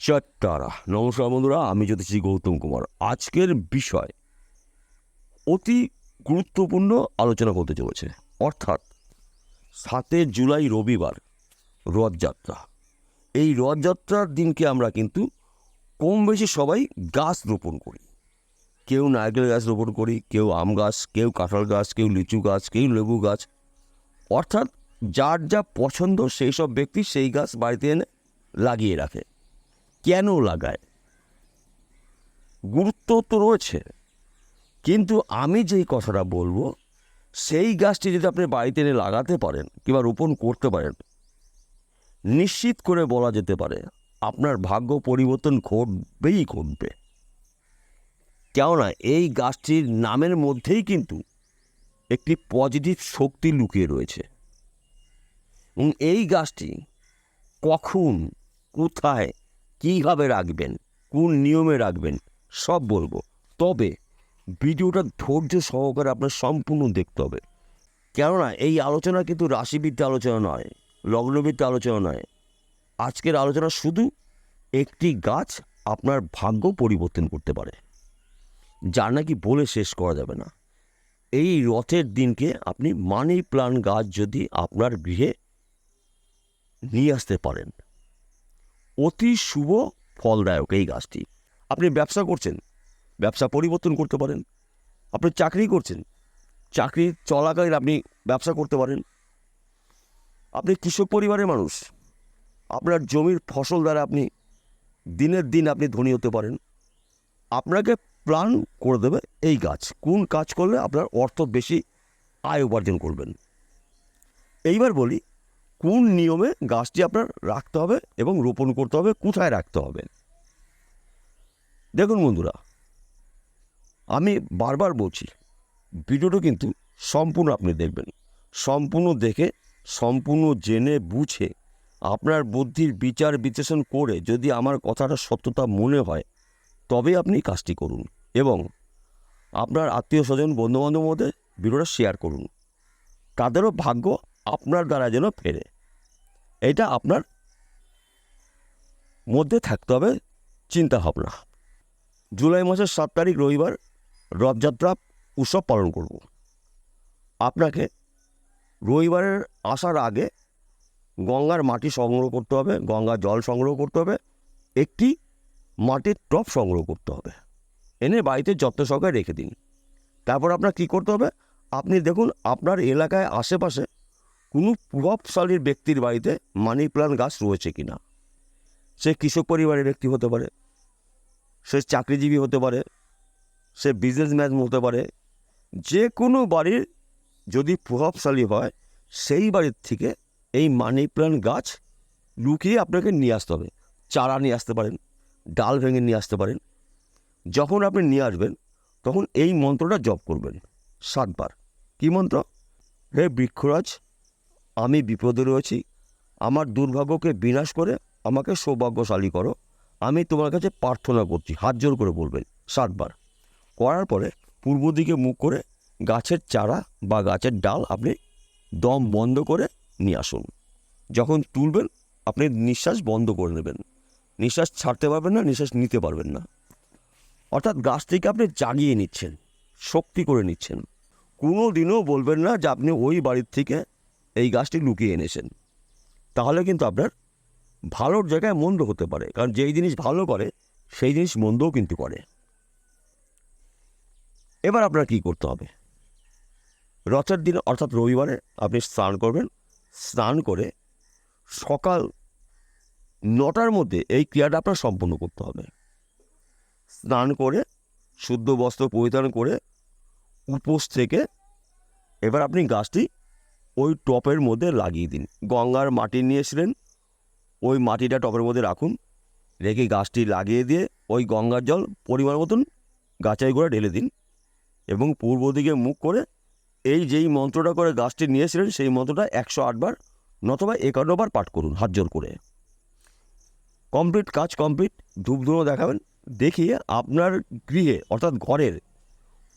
যাত্রারা নমস্কার বন্ধুরা, আমি জ্যোতিষী গৌতম কুমার। আজকের বিষয় অতি গুরুত্বপূর্ণ আলোচনা করতে চলেছে, অর্থাৎ 7 জুলাই রবিবার রথযাত্রা। এই রথযাত্রার দিনকে আমরা কিন্তু কম বেশি সবাই গাছ রোপণ করি। কেউ নারকেল গাছ রোপণ করি, কেউ আম গাছ, কেউ কাঁঠাল গাছ, কেউ লিচু গাছ, কেউ লেবু গাছ। অর্থাৎ যার যা পছন্দ সেই সব ব্যক্তি সেই গাছ বাড়িতে এনে লাগিয়ে রাখে। কেন লাগায়? গুরুত্ব তো রয়েছে, কিন্তু আমি যেই কথাটা বলবো সেই গাছটি যদি আপনি বাড়িতে এনে লাগাতে পারেন কিংবা রোপণ করতে পারেন, নিশ্চিত করে বলা যেতে পারে আপনার ভাগ্য পরিবর্তন ঘটবেই ঘটবে। কেননা এই গাছটির নামের মধ্যেই কিন্তু একটি পজিটিভ শক্তি লুকিয়ে রয়েছে। এবং এই গাছটি কখন, কোথায়, কীভাবে রাখবেন, কোন নিয়মে রাখবেন সব বলবো। তবে ভিডিওটা ধৈর্য সহকারে আপনার সম্পূর্ণ দেখতে হবে। কেননা এই আলোচনা কিন্তু রাশিবিদ্যা আলোচনা নয়, লগ্নবিদ্যা আলোচনা নয়। আজকের আলোচনা শুধু একটি গাছ আপনার ভাগ্য পরিবর্তন করতে পারে, যা নাকি বলে শেষ করা যাবে না। এই রথের দিনকে আপনি মানি প্লান্ট গাছ যদি আপনার গৃহে নিয়ে আসতে পারেন, অতি শুভ ফলদায়ক এই গাছটি। আপনি ব্যবসা করছেন, ব্যবসা পরিবর্তন করতে পারেন। আপনি চাকরি করছেন, চাকরি চলাকালীন আপনি ব্যবসা করতে পারেন। আপনি কৃষক পরিবারের মানুষ, আপনার জমির ফসল দ্বারা আপনি দিনের দিন আপনি ধনী হতে পারেন। আপনাকে প্ল্যান করে দেবে এই গাছ, কোন কাজ করলে আপনার অর্থ বেশি আয় উপার্জন করবেন। এইবার বলি কোন নিয়মে গাছটি আপনার রাখতে হবে এবং রোপণ করতে হবে, কোথায় রাখতে হবে। দেখুন বন্ধুরা, আমি বারবার বলছি ভিডিওটা কিন্তু সম্পূর্ণ আপনি দেখবেন। সম্পূর্ণ দেখে, সম্পূর্ণ জেনে বুঝে, আপনার বুদ্ধির বিচার বিশ্লেষণ করে যদি আমার কথাটা সত্যতা মনে হয় তবে আপনি কাজটি করুন এবং আপনার আত্মীয় স্বজন বন্ধুবান্ধবের মধ্যে ভিডিওটা শেয়ার করুন। তাদেরও ভাগ্য আপনার দ্বারা যেন ফেরে, এটা আপনার মধ্যে থাকতে হবে চিন্তা ভাবনা। জুলাই মাসের 7 তারিখ রবিবার রথযাত্রা উৎসব পালন করব। আপনাকে রবিবারের আসার আগে গঙ্গার মাটি সংগ্রহ করতে হবে, গঙ্গার জল সংগ্রহ করতে হবে, একটি মাটির টব সংগ্রহ করতে হবে, এনে বাড়িতে যত্ন সহকারে রেখে দিন। তারপর আপনার কী করতে হবে, আপনি দেখুন আপনার এলাকায় আশেপাশে কোনো প্রভাবশালী ব্যক্তির বাড়িতে মানি প্লান্ট গাছ রয়েছে কিনা। সে কৃষক পরিবারের ব্যক্তি হতে পারে, সে চাকরিজীবী হতে পারে, সে বিজনেসম্যান হতে পারে। যে কোনো বাড়ির যদি প্রভাবশালী হয় সেই বাড়ির থেকে এই মানি প্লান্ট গাছ লুকিয়ে আপনাকে নিয়ে আসতে হবে। চারা নিয়ে আসতে পারেন, ডাল ভেঙে নিয়ে আসতে পারেন। যখন আপনি নিয়ে আসবেন তখন এই মন্ত্রটা জপ করবেন 7 বার। কী মন্ত্র? হে বৃক্ষরাজ, আমি বিপদে রয়েছি, আমার দুর্ভাগ্যকে বিনাশ করে আমাকে সৌভাগ্যশালী করো, আমি তোমার কাছে প্রার্থনা করছি। হাত জোর করে বলবেন 7 বার। করার পরে পূর্ব দিকে মুখ করে গাছের চারা বা গাছের ডাল আপনি দম বন্ধ করে নিয়ে আসুন। যখন তুলবেন আপনি নিঃশ্বাস বন্ধ করে নেবেন, নিঃশ্বাস ছাড়তে পারবেন না, নিঃশ্বাস নিতে পারবেন না। অর্থাৎ গাছটিকে আপনি জাগিয়ে নিচ্ছেন, শক্তি করে নিচ্ছেন। কোনো দিনও বলবেন না যে আপনি ওই বাড়ির থেকে এই গাছটি লুকিয়ে এনেছেন, তাহলে কিন্তু আপনার ভালোর জায়গায় মন্দ হতে পারে। কারণ যেই জিনিস ভালো করে সেই জিনিস মন্দও কিন্তু করে। এবার আপনার কী করতে হবে, রথের দিন অর্থাৎ রবিবারে আপনি স্নান করবেন। স্নান করে সকাল 9টার মধ্যে এই ক্রিয়াটা আপনার সম্পন্ন করতে হবে। স্নান করে শুদ্ধ বস্ত্র পরিধান করে উপোস থেকে এবার আপনি গাছটি ওই টপের মধ্যে লাগিয়ে দিন। গঙ্গার মাটি নিয়ে এসেছিলেন, ওই মাটিটা টপের মধ্যে রাখুন, রেখে গাছটি লাগিয়ে দিয়ে ওই গঙ্গার জল পরিমাণ মতন গাছের গোড়া ঢেলে দিন এবং পূর্ব দিকে মুখ করে এই যেই মন্ত্রটা করে গাছটি নিয়েছিলেন সেই মন্ত্রটা 108 বার নতবা 51 বার পাঠ করুন হাত জোর করে। কমপ্লিট, কাজ কমপ্লিট। ধূপধুনো দেখাবেন, দেখিয়ে আপনার গৃহে অর্থাৎ ঘরের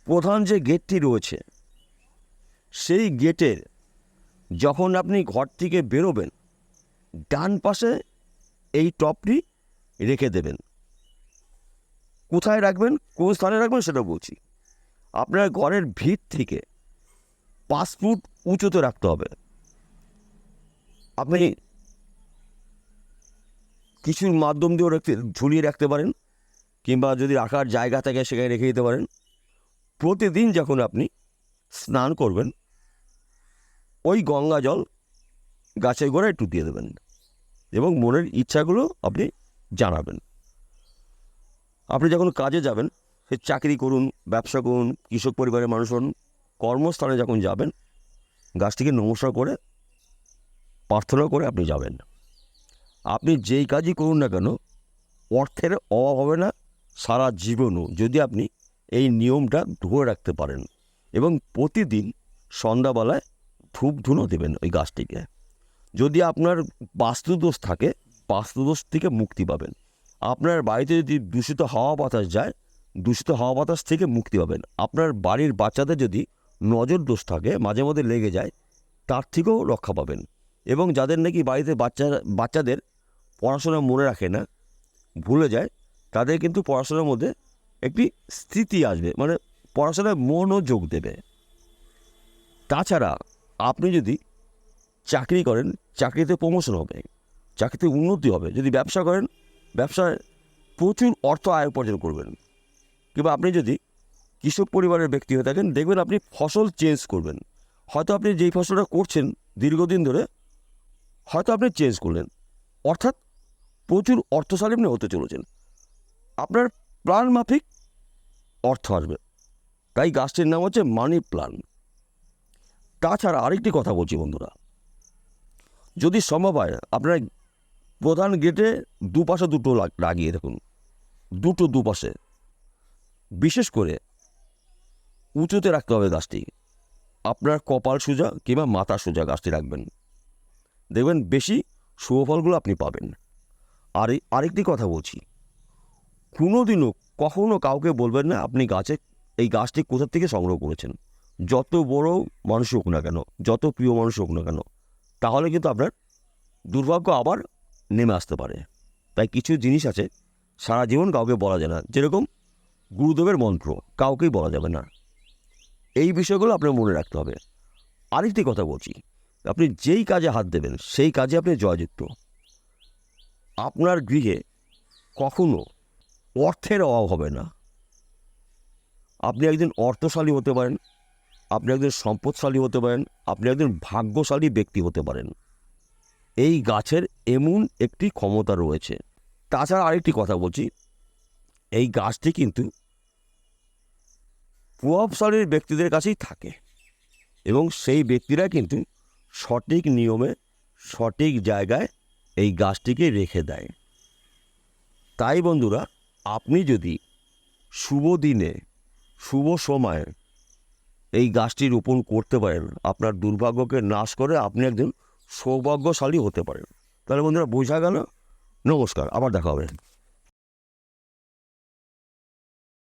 প্রধান যে গেটটি রয়েছে সেই গেটের যখন আপনি ঘর থেকে বেরোবেন ডান পাশে এই টপটি রেখে দেবেন। কোথায় রাখবেন, কোন স্থানে রাখবেন সেটা বলছি। আপনার ঘরের ভিত থেকে 5 ফুট উঁচুতে রাখতে হবে। আপনি কিছুর মাধ্যম দিয়েও ঝুলিয়ে রাখতে পারেন, কিংবা যদি রাখার জায়গা থাকে সেখানে রেখে দিতে পারেন। প্রতিদিন যখন আপনি স্নান করবেন, ওই গঙ্গা জল গাছের গোড়ায় একটু দিয়ে দেবেন এবং মনের ইচ্ছাগুলো আপনি জানাবেন। আপনি যখন কাজে যাবেন, সে চাকরি করুন, ব্যবসা করুন, কৃষক পরিবারের মানুষ হন, কর্মস্থানে যখন যাবেন, গাছটিকে নমস্কার করে প্রার্থনা করে আপনি যাবেন। আপনি যেই কাজই করুন না কেন, অর্থের অভাব হবে না সারা জীবনও, যদি আপনি এই নিয়মটা ধরে রাখতে পারেন। এবং প্রতিদিন সন্ধ্যাবেলায় ধূপ ধুনো দেবেন ওই গাছটিকে। যদি আপনার বাস্তুদোষ থাকে, বাস্তুদোষ থেকে মুক্তি পাবেন। আপনার বাড়িতে যদি দূষিত হাওয়া বাতাস যায়, দূষিত হাওয়া বাতাস থেকে মুক্তি পাবেন। আপনার বাড়ির বাচ্চাদের যদি নজর দোষ থাকে, মাঝে মধ্যে লেগে যায়, তার থেকেও রক্ষা পাবেন। এবং যাদের নাকি বাড়িতে বাচ্চাদের পড়াশোনা মনে রাখে না, ভুলে যায়, তাদের কিন্তু পড়াশোনার মধ্যে একটি স্থিতি আসবে, মানে পড়াশোনায় মনোযোগ দেবে। তাছাড়া আপনি যদি চাকরি করেন, চাকরিতে প্রমোশন হবে, চাকরিতে উন্নতি হবে। যদি ব্যবসা করেন, ব্যবসায় প্রচুর অর্থ আয় উপার্জন করবেন। কিংবা আপনি যদি কৃষক পরিবারের ব্যক্তি হয়ে থাকেন, দেখবেন আপনি ফসল চেঞ্জ করবেন। হয়তো আপনি যেই ফসলটা করছেন দীর্ঘদিন ধরে, হয়তো আপনি চেঞ্জ করলেন, অর্থাৎ প্রচুর অর্থশালী আপনি হতে চলেছেন। আপনার প্ল্যান মাফিক অর্থ আসবে। তাই গাছটির নাম হচ্ছে মানি প্ল্যান। তাছাড়া আরেকটি কথা বলছি বন্ধুরা, যদি সম্ভব হয় আপনার প্রধান গেটে দুপাশে দুটো লাগিয়ে দেখুন, দুপাশে। বিশেষ করে উঁচুতে রাখতে হবে গাছটি। আপনার কপাল সোজা কিংবা মাথা সোজা গাছটি রাখবেন, দেখবেন বেশি শুভফলগুলো আপনি পাবেন। আর আরেকটি কথা বলছি, কোনোদিনও কখনো কাউকে বলবেন না আপনি এই গাছটি কোথা থেকে সংগ্রহ করেছেন। যত বড় মানুষ হোক না কেন, যত প্রিয় মানুষ হোক না কেন, তাহলে কিন্তু আপনার দুর্ভাগ্য আবার নেমে আসতে পারে। তাই কিছু জিনিস আছে সারা জীবন কাউকে বলা যায় না, যেরকম গুরুদেবের মন্ত্র কাউকেই বলা যাবে না। এই বিষয়গুলো আপনার মনে রাখতে হবে। আরেকটি কথা বলছি, আপনি যেই কাজে হাত দেবেন সেই কাজে আপনি জয়যুক্ত। আপনার গৃহে কখনো অর্থের অভাব হবে না। আপনি একজন অর্থশালী হতে পারেন, আপনি একজন সম্পদশালী হতে পারেন, আপনি একজন ভাগ্যশালী ব্যক্তি হতে পারেন। এই গাছের এমন একটি ক্ষমতা রয়েছে। তাছাড়া আরেকটি কথা বলছি, এই গাছটি কিন্তু প্রভাবশালী ব্যক্তিদের কাছেই থাকে এবং সেই ব্যক্তিরা কিন্তু সঠিক নিয়মে সঠিক জায়গায় এই গাছটিকে রেখে দেয়। তাই বন্ধুরা, আপনি যদি শুভ দিনে শুভ সময়ে এই গাছটি রোপণ করতে পারেন, আপনার দুর্ভাগ্যকে নাশ করে আপনি একজন সৌভাগ্যশালী হতে পারেন। তাহলে বন্ধুরা বোঝা গেল। নমস্কার, আবার দেখা হবে।